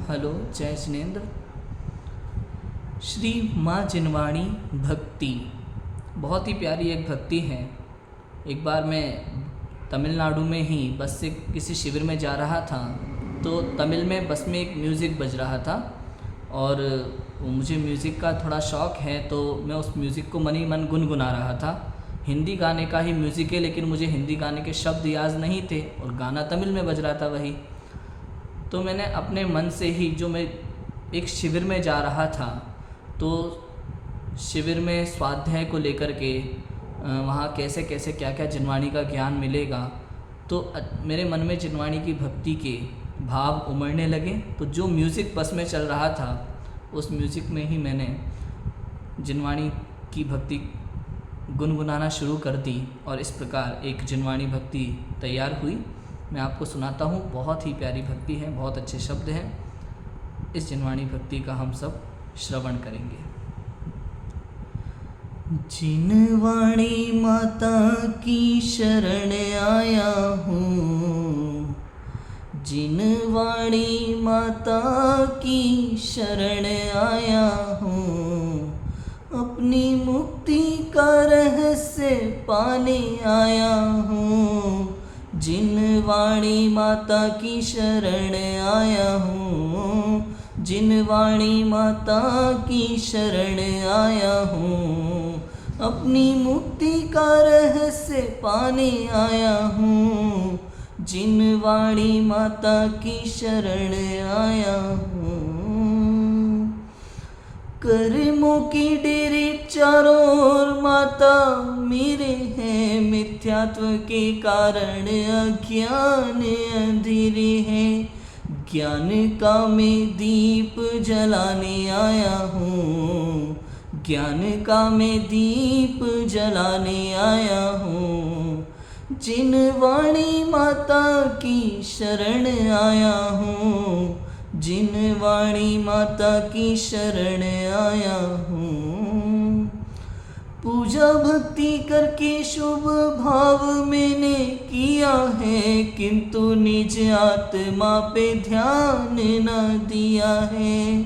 Hello, जय जिनेन्द्र। श्री माँ जिनवाणी भक्ति बहुत ही प्यारी एक भक्ति है। एक बार मैं तमिलनाडु में ही बस से किसी शिविर में जा रहा था, तो तमिल में बस में एक म्यूज़िक बज रहा था और मुझे म्यूज़िक का थोड़ा शौक़ है, तो मैं उस म्यूज़िक को मन ही मन गुनगुना रहा था। हिंदी गाने का ही म्यूज़िक है, लेकिन मुझे हिंदी गाने के शब्द याद नहीं थे और गाना तमिल में बज रहा था वही। तो मैंने अपने मन से ही, जो मैं एक शिविर में जा रहा था, तो शिविर में स्वाध्याय को लेकर के वहाँ कैसे कैसे क्या क्या जिनवाणी का ज्ञान मिलेगा, तो मेरे मन में जिनवाणी की भक्ति के भाव उमड़ने लगे। तो जो म्यूज़िक बस में चल रहा था, उस म्यूज़िक में ही मैंने जिनवाणी की भक्ति गुनगुनाना शुरू कर दी और इस प्रकार एक जिनवाणी भक्ति तैयार हुई। मैं आपको सुनाता हूँ। बहुत ही प्यारी भक्ति है, बहुत अच्छे शब्द हैं। इस जिनवाणी भक्ति का हम सब श्रवण करेंगे। जिनवाणी माता की शरण आया हूँ, जिनवाणी माता की शरण आया हूँ, अपनी मुक्ति का रहस्य पाने आया हूँ। जिनवाणी माता की शरण आया हूँ, जिनवाणी माता की शरण आया हूँ, अपनी मुक्ति का रहस्य पाने आया हूँ। जिनवाणी माता की शरण आया हूँ। कर्मों की डेरे चारों ओर माता मेरे हैं, मिथ्यात्व के कारण अज्ञान अंधेरे हैं। ज्ञान का मैं दीप जलाने आया हूँ, ज्ञान का मैं दीप जलाने आया हूँ। जिनवाणी माता की शरण आया हूँ, जिनवाणी माता की शरण आया हूँ। पूजा भक्ति करके शुभ भाव मैंने किया है, किंतु निज आत्मा पे ध्यान न दिया है।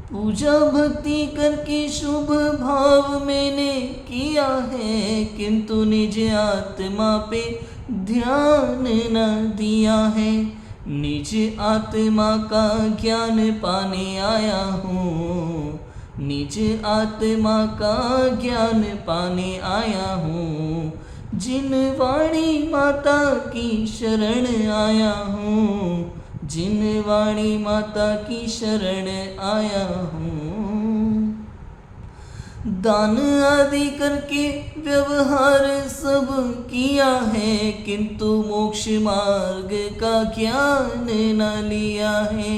पूजा भक्ति करके शुभ भाव मैंने किया है, किंतु निज आत्मा पे ध्यान न दिया है। निज आत्मा का ज्ञान पाने आया हूँ, निज आत्मा का ज्ञान पाने आया हूँ। जिनवाणी माता की शरण आया हूँ, जिनवाणी माता की शरण आया हूँ। दान आदि करके व्यवहार सब किया है, किंतु मोक्ष मार्ग का ज्ञान न लिया है।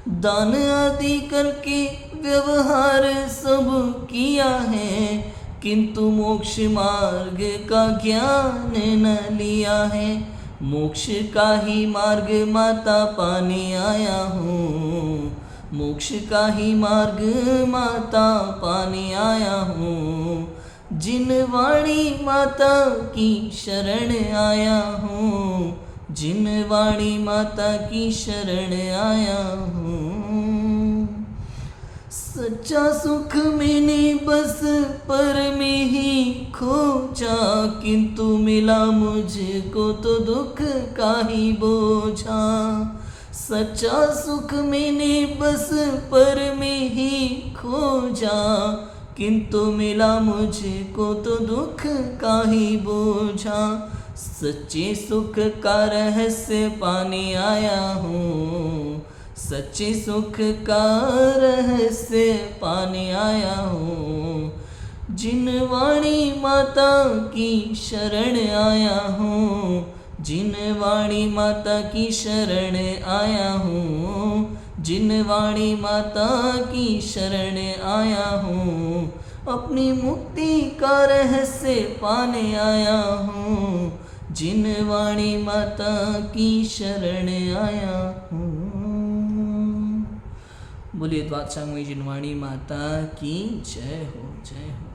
दान आदि करके व्यवहार सब किया है, किंतु मोक्ष मार्ग का ज्ञान न लिया है। मोक्ष का ही मार्ग माता पाने आया हूँ, मोक्ष का ही मार्ग माता पाने आया हूँ। जिनवाणी माता की शरण आया हूँ, जिनवाणी माता की शरण आया हूँ। सच्चा सुख मैंने बस पर में ही खोजा, किंतु मिला मुझको तो दुख का ही बोझा। सच्चा सुख मैंने बस पर में ही खोजा, किंतु मिला मुझको तो दुख का ही बोझा। सच्चे सुख का रहस्य पाने आया हूँ, सच्चे सुख का रहस्य पाने आया हूँ। जिनवाणी माता की शरण आया हूँ, जिनवाणी माता की शरण आया हूँ, जिनवाणी माता की शरण आया हूँ। अपनी मुक्ति का रहस्य पाने आया हूँ, जिनवाणी माता की शरण आया हूँ। बोलिए द्वादशांगमयी जिनवाणी माता की जय हो, जय हो।